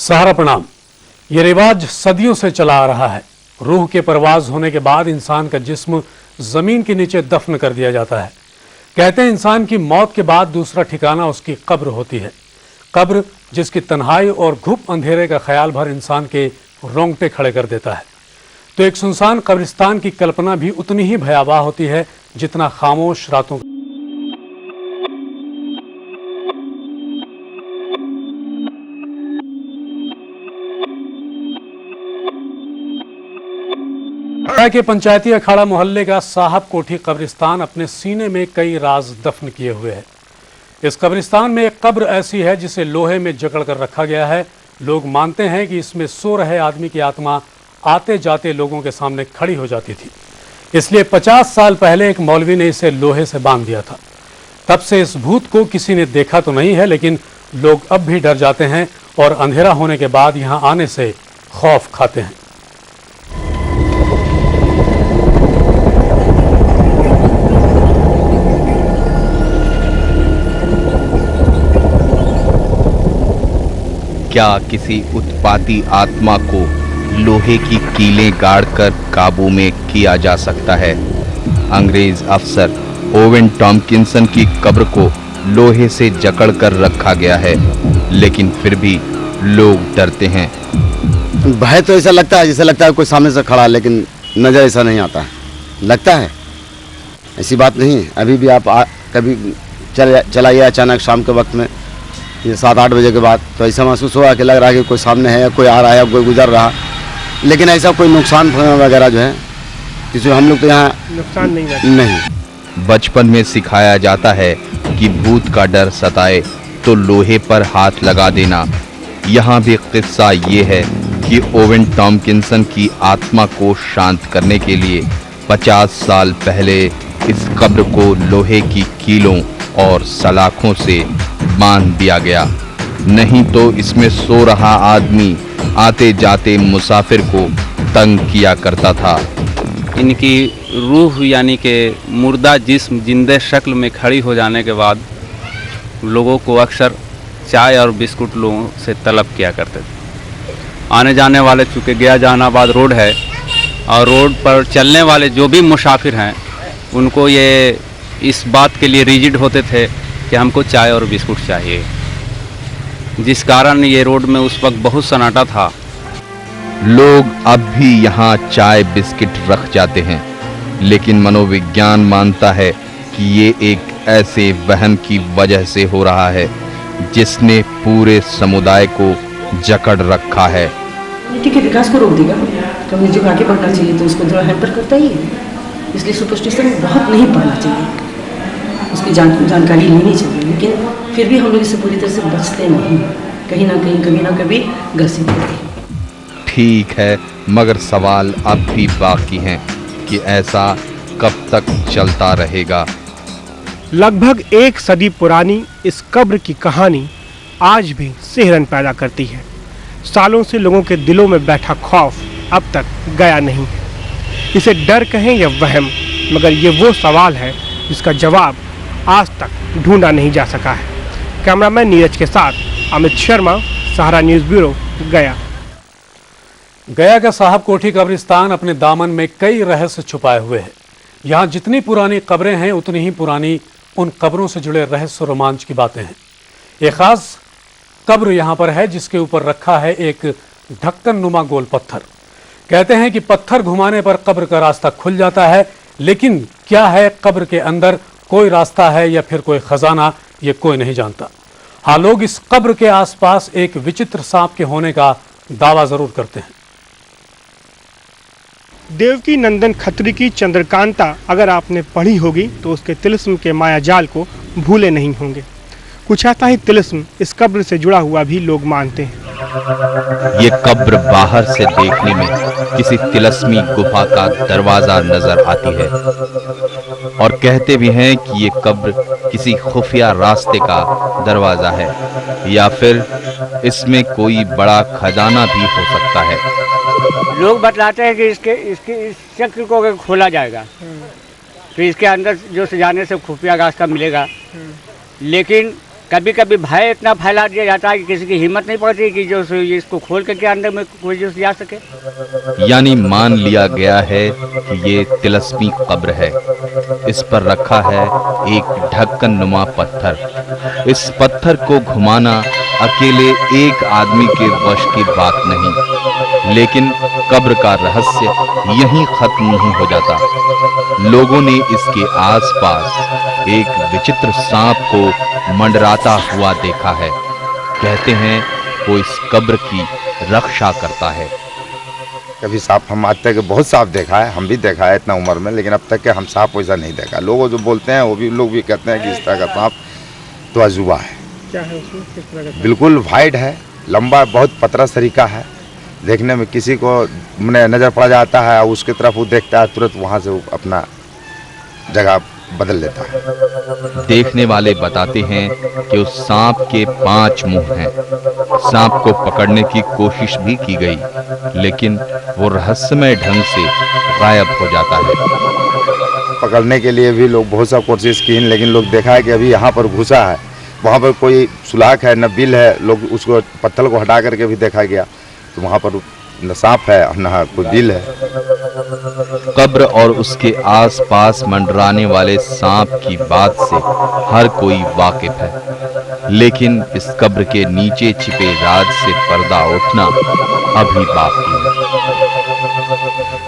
सहारा प्रणाम। ये रिवाज सदियों से चला आ रहा है। रूह के परवाज होने के बाद इंसान का जिस्म जमीन के नीचे दफन कर दिया जाता है। कहते हैं इंसान की मौत के बाद दूसरा ठिकाना उसकी कब्र होती है। कब्र जिसकी तन्हाई और घुप अंधेरे का ख्याल भर इंसान के रोंगटे खड़े कर देता है। तो एक सुनसान कब्रिस्तान की कल्पना भी उतनी ही भयावह होती है जितना खामोश रातों के पंचायती अखाड़ा मोहल्ले का साहब कोठी कब्रिस्तान अपने सीने में कई राज दफन किए हुए है। इस कब्रिस्तान में एक कब्र ऐसी है जिसे लोहे में जकड़ कर रखा गया है। लोग मानते हैं कि इसमें सो रहे आदमी की आत्मा आते जाते लोगों के सामने खड़ी हो जाती थी, इसलिए 50 साल पहले एक मौलवी ने इसे लोहे से बांध दिया था। तब से इस भूत को किसी ने देखा तो नहीं है, लेकिन लोग अब भी डर जाते हैं और अंधेरा होने के बाद यहाँ आने से खौफ खाते हैं। क्या किसी उत्पाती आत्मा को लोहे की कीलें गाड़कर काबू में किया जा सकता है? अंग्रेज अफसर ओवेन टॉम्किंसन की कब्र को लोहे से जकड़ कर रखा गया है, लेकिन फिर भी लोग डरते हैं। भय तो ऐसा लगता है जैसे लगता है कोई सामने से खड़ा, लेकिन नज़र ऐसा नहीं आता है। लगता है ऐसी बात नहीं है। अभी भी आप कभी चलाइए अचानक शाम के वक्त में, ये 7-8 बजे के बाद, तो ऐसा महसूस हुआ कि लग रहा है कि कोई सामने है या कोई आ रहा है या कोई गुजर रहा, लेकिन ऐसा कोई नुकसान वगैरह जो है किसी हम लोग तो यहाँ नुकसान नहीं। बचपन में सिखाया जाता है कि भूत का डर सताए तो लोहे पर हाथ लगा देना। यहाँ भी किस्सा ये है कि ओवेन टॉम्किंसन की आत्मा को शांत करने के लिए 50 साल पहले इस कब्र को लोहे की कीलों और सलाखों से बांध दिया गया, नहीं तो इसमें सो रहा आदमी आते जाते मुसाफिर को तंग किया करता था। इनकी रूह यानी कि मुर्दा जिस्म जिंदे शक्ल में खड़ी हो जाने के बाद लोगों को अक्सर चाय और बिस्कुट लोगों से तलब किया करते थे। आने जाने वाले, चूँकि गया जहानाबाद रोड है और रोड पर चलने वाले जो भी मुसाफिर हैं उनको ये इस बात के लिए रिजिड होते थे कि हमको चाय और बिस्कुट चाहिए, जिस कारण ये रोड में उस वक्त बहुत सन्नाटा था। लोग अब भी यहाँ चाय बिस्किट रख जाते हैं, लेकिन मनोविज्ञान मानता है कि ये एक ऐसे वहम की वजह से हो रहा है जिसने पूरे समुदाय को जकड़ रखा है। कम्युनिटी के विकास को रोक देगा। कम्युनिटी को आगे बढ़ना चाहिए तो उसको थोड़ा हैम्पर करता ही है, इसलिए सुपरस्टिशन बहुत नहीं पढ़ना चाहिए, उसकी जानकारी लेनी चाहिए, लेकिन फिर भी हम लोग इससे पूरी तरह से बचते नहीं, कहीं ना कहीं कभी ना कभी ग्रसित होते हैं। ठीक है, मगर सवाल अब भी बाकी हैं कि ऐसा कब तक चलता रहेगा। लगभग 1 सदी पुरानी इस कब्र की कहानी आज भी सिहरन पैदा करती है। सालों से लोगों के दिलों में बैठा खौफ अब तक गया नहीं है। इसे डर कहें या वहम, मगर ये वो सवाल है जिसका जवाब आज तक ढूंढा नहीं जा सका है। कैमरामैन नीरज के साथ अमित शर्मा, सहारा न्यूज़ ब्यूरो, गया। गया का साहब कोठी कब्रिस्तान अपने दामन में कई रहस्य छुपाए हुए है। यहाँ जितनी पुरानी कब्रें हैं उतनी ही पुरानी उन कब्रों से जुड़े रहस्य रोमांच की बातें हैं। एक खास कब्र यहाँ पर है जिसके ऊपर रखा है एक ढक्कन नुमा गोल पत्थर। कहते हैं कि पत्थर घुमाने पर कब्र का रास्ता खुल जाता है, लेकिन क्या है कब्र के अंदर, कोई रास्ता है या फिर कोई खजाना, ये कोई नहीं जानता। हाँ, लोग इस कब्र के आसपास एक विचित्र सांप के होने का दावा जरूर करते हैं। देवकी नंदन खत्री की चंद्रकांता अगर आपने पढ़ी होगी तो उसके तिलिस्म के मायाजाल को भूले नहीं होंगे। कुछ ऐसा ही तिलिस्म इस कब्र से जुड़ा हुआ भी लोग मानते हैं। ये कब्र बाहर से देखने में किसी तिलस्मी गुफा का दरवाजा नजर आती है और कहते भी हैं कि ये कब्र किसी खुफिया रास्ते का दरवाजा है या फिर इसमें कोई बड़ा खजाना भी हो सकता है। लोग बतलाते हैं कि इस चक्र को अगर खोला जाएगा तो इसके अंदर जो सजाने से खुफिया रास्ता मिलेगा, लेकिन कभी कभी भय इतना फैला दिया जाता है कि किसी की हिम्मत नहीं पड़ती कि जो इसको खोल करके अंदर में कोई जो जा सके। यानी मान लिया गया है कि ये तिलस्मी कब्र है। इस पर रखा है एक ढक्कन नुमा पत्थर। इस पत्थर को घुमाना अकेले एक आदमी के वश की बात नहीं, लेकिन कब्र का रहस्य यहीं खत्म नहीं हो जाता। लोगों ने इसके आसपास एक विचित्र सांप को मंडराता हुआ देखा है। कहते हैं वो इस कब्र की रक्षा करता है। कभी सांप हम आज तक बहुत सांप देखा है, हम भी देखा है इतना उम्र में, लेकिन अब तक के हम सांप वैसा नहीं देखा। लोग जो बोलते हैं वो भी लोग भी कहते हैं कि इस तरह का सांप तो अजूबा है। क्या है उसमें, किस तरह का? बिल्कुल वाइड है, लंबा, बहुत पतला तरीका है। देखने में किसी को नज़र पड़ जाता है, उसकी तरफ वो देखता है, तुरंत वहाँ से वो अपना जगह बदल लेता है। देखने वाले बताते हैं कि उस सांप के 5 मुंह हैं। सांप को पकड़ने की कोशिश भी की गई, लेकिन वो रहस्यमय ढंग से गायब हो जाता है। पकड़ने के लिए भी लोग बहुत सा कोशिश की, लेकिन लोग देखा है कि अभी यहाँ पर घुसा है, वहाँ पर कोई सुलाख है न बिल है। लोग उसको पत्थर को हटा करके भी देखा गया तो वहाँ पर न सांप है और न कोई बिल है। कब्र और उसके आसपास मंडराने वाले सांप की बात से हर कोई वाकिफ है, लेकिन इस कब्र के नीचे छिपे राज से पर्दा उठना अभी बाकी है।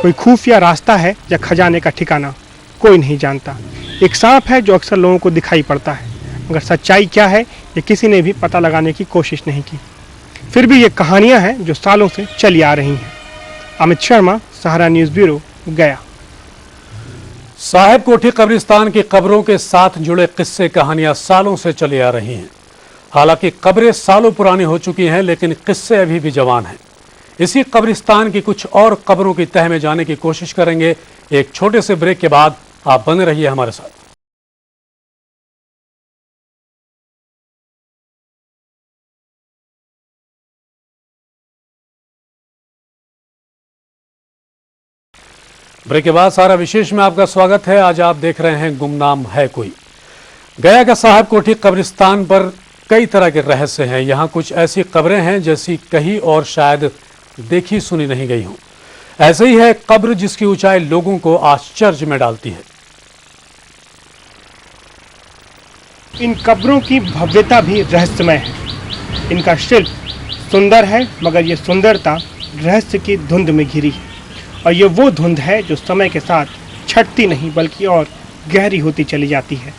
कोई खुफिया रास्ता है या खजाने का ठिकाना, कोई नहीं जानता। एक सांप है जो अक्सर लोगों को दिखाई पड़ता है, मगर सच्चाई क्या है ये किसी ने भी पता लगाने की कोशिश नहीं की। फिर भी ये कहानियां हैं जो सालों से चली आ रही हैं। अमित शर्मा, सहारा न्यूज़ ब्यूरो, गया। साहेब कोठी कब्रिस्तान की कब्रों के साथ जुड़े किस्से कहानियां सालों से चली आ रही हैं। हालांकि कब्रें सालों पुरानी हो चुकी हैं, लेकिन किस्से अभी भी जवान हैं। इसी कब्रिस्तान की कुछ और कब्रों की तह में जाने की कोशिश करेंगे। एक छोटे से ब्रेक के बाद आप बने रहिए हमारे साथ। ब्रेक के बाद सारा विशेष में आपका स्वागत है। आज आप देख रहे हैं गुमनाम है कोई। गया का साहब कोठी कब्रिस्तान पर कई तरह के रहस्य हैं। यहाँ कुछ ऐसी कब्रें हैं जैसी कहीं और शायद देखी सुनी नहीं गई हों। ऐसे ही है कब्र जिसकी ऊंचाई लोगों को आश्चर्य में डालती है। इन कब्रों की भव्यता भी रहस्यमय है। इनका शिल्प सुंदर है, मगर ये सुंदरता रहस्य की धुंध में घिरी है। और ये वो धुंध है जो समय के साथ छटती नहीं बल्कि और गहरी होती चली जाती है।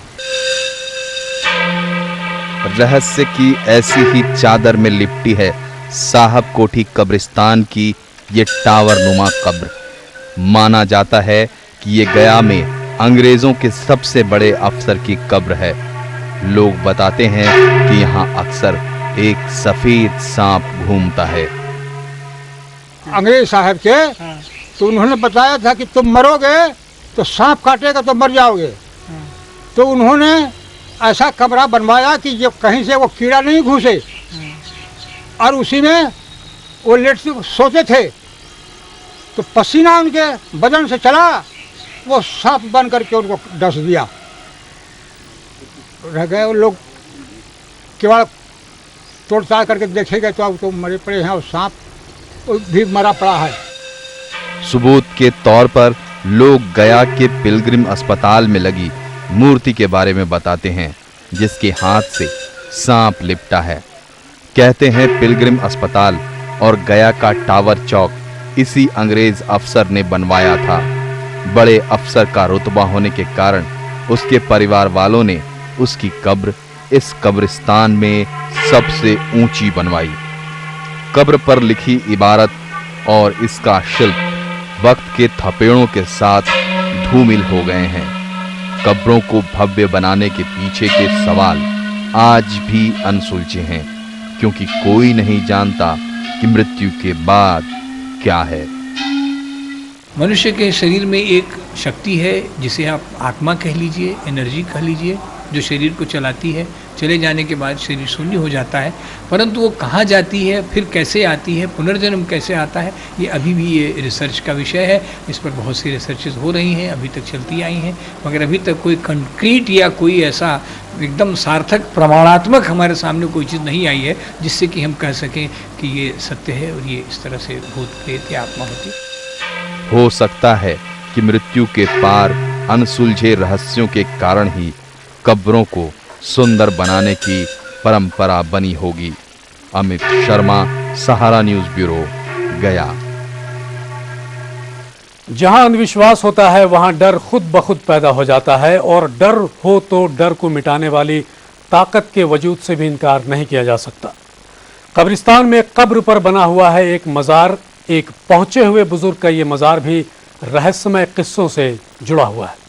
रहस्य की ऐसी ही चादर में लिपटी है साहब कोठी कब्रिस्तान की ये टावर नुमा कब्र। माना जाता है कि ये गया में अंग्रेजों के सबसे बड़े अफसर की कब्र है। लोग बताते हैं कि यहाँ अक्सर एक सफेद सांप घूमता है। अंग्रेज साहब के तो उन्होंने बताया था कि तुम मरोगे तो सांप काटेगा तो मर जाओगे। तो उन्होंने ऐसा कमरा बनवाया कि जो कहीं से वो कीड़ा नहीं घुसे, और उसी में वो लेट सोते थे। तो पसीना उनके बदन से चला, वो सांप बन करके उनको डस दिया। रह गए वो लोग, केवल तोड़ताड़ करके देखेंगे तो अब तो मरे पड़े हैं, और सांप भी मरा पड़ा है। सबूत के तौर पर लोग गया के पिलग्रिम अस्पताल में लगी मूर्ति के बारे में बताते हैं, जिसके हाथ से सांप लिपटा है। कहते हैं पिलग्रिम अस्पताल और गया का टावर चौक इसी अंग्रेज अफसर ने बनवाया था। बड़े अफसर का रुतबा होने के कारण उसके परिवार वालों ने उसकी कब्र इस कब्रिस्तान में सबसे ऊंची बनवाई। कब्र पर लिखी इबारत और इसका शिल्प वक्त के थपेड़ों के साथ धूमिल हो गए हैं। कब्रों को भव्य बनाने के पीछे के सवाल आज भी अनसुलझे हैं, क्योंकि कोई नहीं जानता कि मृत्यु के बाद क्या है। मनुष्य के शरीर में एक शक्ति है जिसे आप आत्मा कह लीजिए, एनर्जी कह लीजिए, जो शरीर को चलाती है। चले जाने के बाद शरीर शून्य हो जाता है, परंतु वो कहाँ जाती है, फिर कैसे आती है, पुनर्जन्म कैसे आता है, ये अभी भी ये रिसर्च का विषय है। इस पर बहुत सी रिसर्चेस हो रही हैं, अभी तक चलती आई हैं, मगर अभी तक कोई कंक्रीट या कोई ऐसा एकदम सार्थक प्रमाणात्मक हमारे सामने कोई चीज़ नहीं आई है जिससे कि हम कह सकें कि ये सत्य है और ये इस तरह से भूत प्रेत या आत्मा होती है। हो सकता है कि मृत्यु के पार अनसुलझे रहस्यों के कारण ही कब्रों को सुंदर बनाने की परंपरा बनी होगी। अमित शर्मा, सहारा न्यूज़ ब्यूरो, गया। जहां अंधविश्वास होता है वहां डर खुद ब खुद पैदा हो जाता है, और डर हो तो डर को मिटाने वाली ताकत के वजूद से भी इनकार नहीं किया जा सकता। कब्रिस्तान में कब्र पर बना हुआ है एक मज़ार। एक पहुंचे हुए बुजुर्ग का ये मज़ार भी रहस्यमय किस्सों से जुड़ा हुआ है।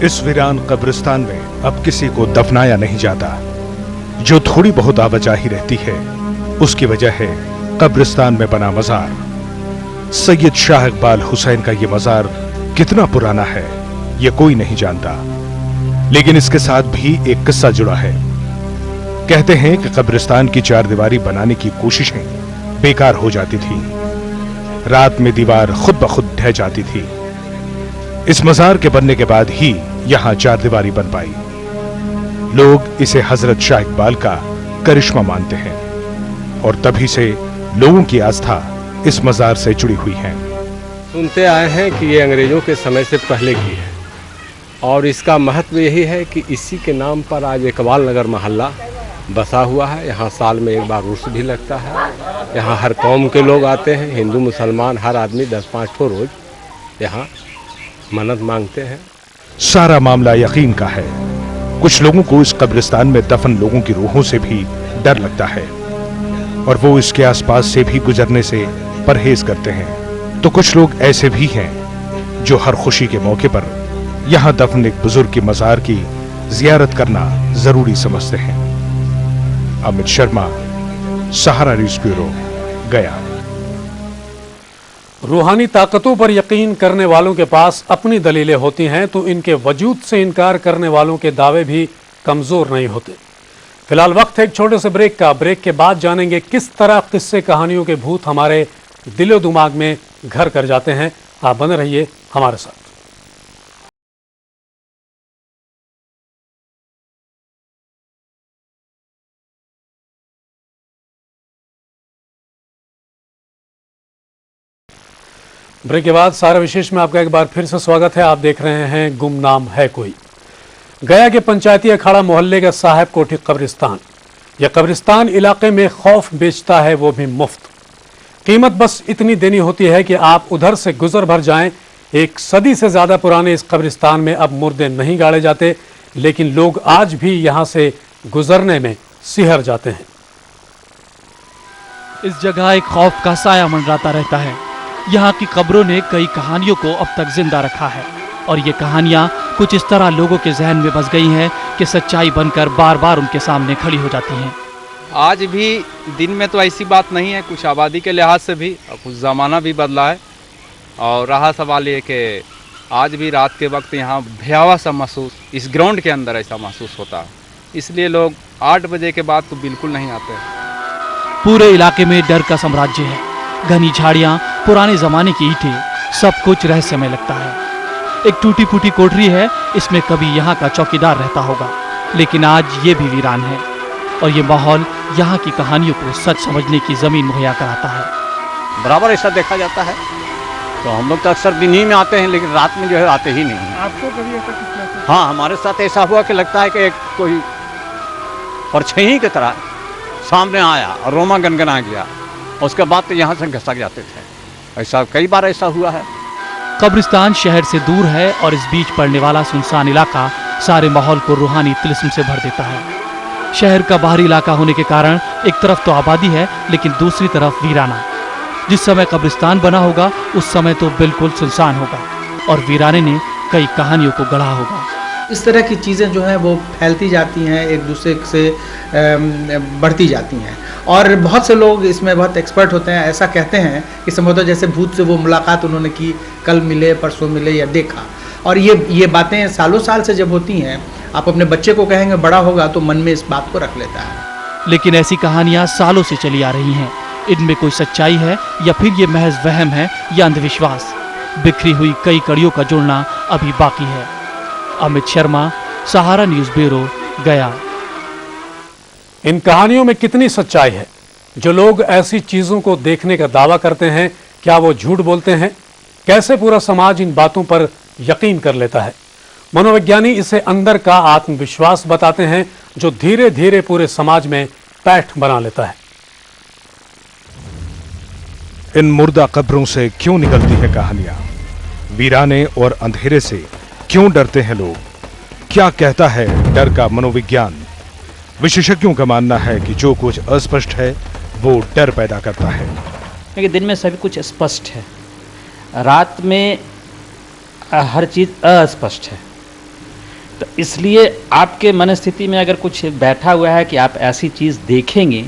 इस वीरान कब्रिस्तान में अब किसी को दफनाया नहीं जाता। जो थोड़ी बहुत आवाजाही रहती है उसकी वजह है कब्रिस्तान में बना मज़ार। सैयद शाह इकबाल हुसैन का यह मज़ार कितना पुराना है यह कोई नहीं जानता, लेकिन इसके साथ भी एक किस्सा जुड़ा है। कहते हैं कि कब्रिस्तान की चारदीवारी बनाने की कोशिशें बेकार हो जाती थी। रात में दीवार खुद ब खुद ढह जाती थी। इस मज़ार के बनने के बाद ही यहां चारदीवारी बन पाई। लोग इसे हजरत शाह इकबाल का करिश्मा मानते हैं और तभी से लोगों की आस्था इस मज़ार से जुड़ी हुई है। सुनते आए हैं कि ये अंग्रेजों के समय से पहले की है और इसका महत्व यही है कि इसी के नाम पर आज इकबाल नगर मोहल्ला बसा हुआ है। यहाँ साल में एक बार उर्स भी लगता है। यहाँ हर कौम के लोग आते हैं, हिंदू मुसलमान, हर आदमी 10-5 ठो रोज यहाँ मन्नत मांगते हैं। सारा मामला यकीन का है। कुछ लोगों को इस कब्रिस्तान में दफन लोगों की रूहों से भी डर लगता है और वो इसके आसपास से भी गुजरने से परहेज करते हैं। तो कुछ लोग ऐसे भी हैं जो हर खुशी के मौके पर यहाँ दफन एक बुजुर्ग की मज़ार की जियारत करना जरूरी समझते हैं। अमित शर्मा, सहारा न्यूज़ ब्यूरो, गया। रूहानी ताकतों पर यकीन करने वालों के पास अपनी दलीलें होती हैं, तो इनके वजूद से इनकार करने वालों के दावे भी कमज़ोर नहीं होते। फिलहाल वक्त है एक छोटे से ब्रेक का। ब्रेक के बाद जानेंगे किस तरह किस्से कहानियों के भूत हमारे दिलो दिमाग में घर कर जाते हैं। आप बने रहिए हमारे साथ। ब्रेक के बाद सारा विशेष में आपका एक बार फिर से स्वागत है। आप देख रहे हैं गुमनाम है कोई। गया के पंचायती अखाड़ा मोहल्ले का साहब कोठी कब्रिस्तान। यह कब्रिस्तान इलाके में खौफ बेचता है, वो भी मुफ्त। कीमत बस इतनी देनी होती है कि आप उधर से गुजर भर जाएं। एक सदी से ज़्यादा पुराने इस कब्रिस्तान में अब मुर्दे नहीं गाड़े जाते, लेकिन लोग आज भी यहाँ से गुजरने में सिहर जाते हैं। इस जगह एक खौफ का साया मंडराता रहता है। यहाँ की कब्रों ने कई कहानियों को अब तक जिंदा रखा है और ये कहानियाँ कुछ इस तरह लोगों के जहन में बस गई हैं कि सच्चाई बनकर बार बार उनके सामने खड़ी हो जाती हैं। आज भी दिन में तो ऐसी बात नहीं है, कुछ आबादी के लिहाज से भी और कुछ ज़माना भी बदला है। और रहा सवाल ये कि आज भी रात के वक्त यहाँ भयावह सा महसूस इस ग्राउंड के अंदर ऐसा महसूस होता है, इसलिए लोग 8 बजे के बाद तो बिल्कुल नहीं आते। पूरे इलाके में डर का साम्राज्य है। घनी झाड़ियाँ, पुराने ज़माने की ईंटें, सब कुछ रहस्यमय लगता है। एक टूटी फूटी कोठरी है, इसमें कभी यहाँ का चौकीदार रहता होगा, लेकिन आज ये भी वीरान है और ये माहौल यहाँ की कहानियों को सच समझने की ज़मीन मुहैया कराता है। बराबर ऐसा देखा जाता है। तो हम लोग तो अक्सर दिन ही में आते हैं, लेकिन रात में जो है आते ही नहीं। आपको कभी ऐसा कुछ? हाँ, हमारे साथ ऐसा हुआ कि लगता है कि एक कोई परछाई की तरह सामने आया और रोमा गनगना गया। उसके बाद तो यहाँ से घसक जाते थे। ऐसा कई बार ऐसा हुआ है। कब्रिस्तान शहर से दूर है और इस बीच पड़ने वाला सुनसान इलाका सारे माहौल को रूहानी तिलिस्म से भर देता है। शहर का बाहरी इलाका होने के कारण एक तरफ तो आबादी है, लेकिन दूसरी तरफ वीराना। जिस समय कब्रिस्तान बना होगा उस समय तो बिल्कुल सुनसान होगा और वीराने ने कई कहानियों को गढ़ा होगा। इस तरह की चीज़ें जो हैं वो फैलती जाती हैं, एक दूसरे से बढ़ती जाती हैं और बहुत से लोग इसमें बहुत एक्सपर्ट होते हैं। ऐसा कहते हैं कि संभवतः जैसे भूत से वो मुलाकात उन्होंने की, कल मिले, परसों मिले या देखा। और ये बातें सालों साल से जब होती हैं, आप अपने बच्चे को कहेंगे बड़ा होगा तो मन में इस बात को रख लेता है। लेकिन ऐसी कहानियाँ सालों से चली आ रही हैं। इनमें कोई सच्चाई है या फिर ये महज वहम है या अंधविश्वास? बिखरी हुई कई कड़ियों का जुड़ना अभी बाकी है। अमित शर्मा, सहारा न्यूज ब्यूरो, गया। इन कहानियों में कितनी सच्चाई है? जो लोग ऐसी चीजों को देखने का दावा करते हैं, क्या वो झूठ बोलते हैं? कैसे पूरा समाज इन बातों पर यकीन कर लेता है? मनोविज्ञानी इसे अंदर का आत्मविश्वास बताते हैं, जो धीरे धीरे पूरे समाज में पैठ बना लेता है। इन मुर्दा कब्रों से क्यों निकलती है कहानियां? वीराने और अंधेरे से क्यों डरते हैं लोग? क्या कहता है डर का मनोविज्ञान? विशेषज्ञों का मानना है कि जो कुछ अस्पष्ट है वो डर पैदा करता है। क्योंकि दिन में सभी कुछ स्पष्ट है, रात में हर चीज़ अस्पष्ट है। तो इसलिए आपके मनस्थिति में अगर कुछ बैठा हुआ है कि आप ऐसी चीज़ देखेंगे,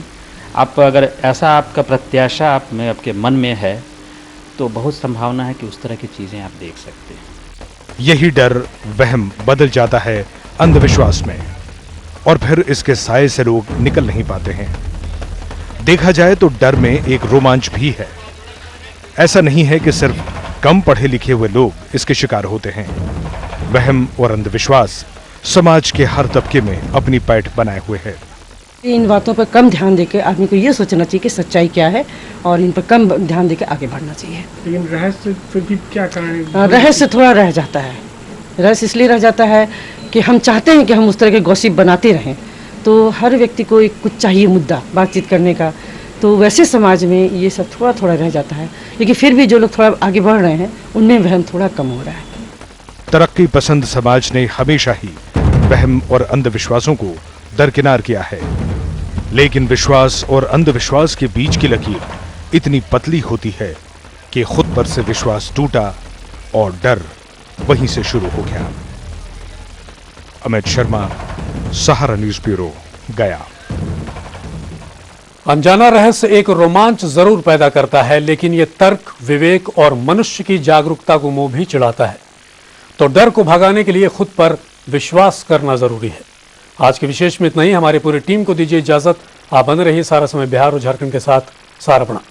आप अगर ऐसा आपका प्रत्याशा आपके मन में है, तो बहुत संभावना है कि उस तरह की चीज़ें आप देख सकते हैं। यही डर वहम बदल जाता है अंधविश्वास में, और फिर इसके साए से लोग निकल नहीं पाते हैं। देखा जाए तो डर में एक रोमांच भी है। ऐसा नहीं है कि सिर्फ कम पढ़े लिखे हुए लोग इसके शिकार होते हैं। वहम और अंधविश्वास समाज के हर तबके में अपनी पैठ बनाए हुए है। इन बातों पर कम ध्यान देकर आदमी को ये सोचना चाहिए कि सच्चाई क्या है, और इन पर कम ध्यान देकर आगे बढ़ना चाहिए। लेकिन रहस्य फिर भी क्या करें? रहस्य थोड़ा रह जाता है। रहस्य इसलिए रह जाता है कि हम चाहते हैं कि हम उस तरह के गॉसिप बनाते रहें, तो हर व्यक्ति को एक कुछ चाहिए मुद्दा बातचीत करने का, तो वैसे समाज में ये सब थोड़ा थोड़ा रह जाता है। लेकिन फिर भी जो लोग थोड़ा आगे बढ़ रहे हैं उनमें वहम थोड़ा कम हो रहा है। तरक्की पसंद समाज ने हमेशा ही वहम और अंधविश्वासों को दरकिनार किया है, लेकिन विश्वास और अंधविश्वास के बीच की लकीर इतनी पतली होती है कि खुद पर से विश्वास टूटा और डर वहीं से शुरू हो गया। अमित शर्मा, सहारा न्यूज ब्यूरो, गया। अनजाना रहस्य एक रोमांच जरूर पैदा करता है, लेकिन यह तर्क, विवेक और मनुष्य की जागरूकता को मुंह भी चिढ़ाता है। तो डर को भगाने के लिए खुद पर विश्वास करना जरूरी है। आज के विशेष में इतना ही। हमारी पूरी टीम को दीजिए इजाजत। आप बने रहिए सारा समय बिहार और झारखंड के साथ। सारा प्रणाम।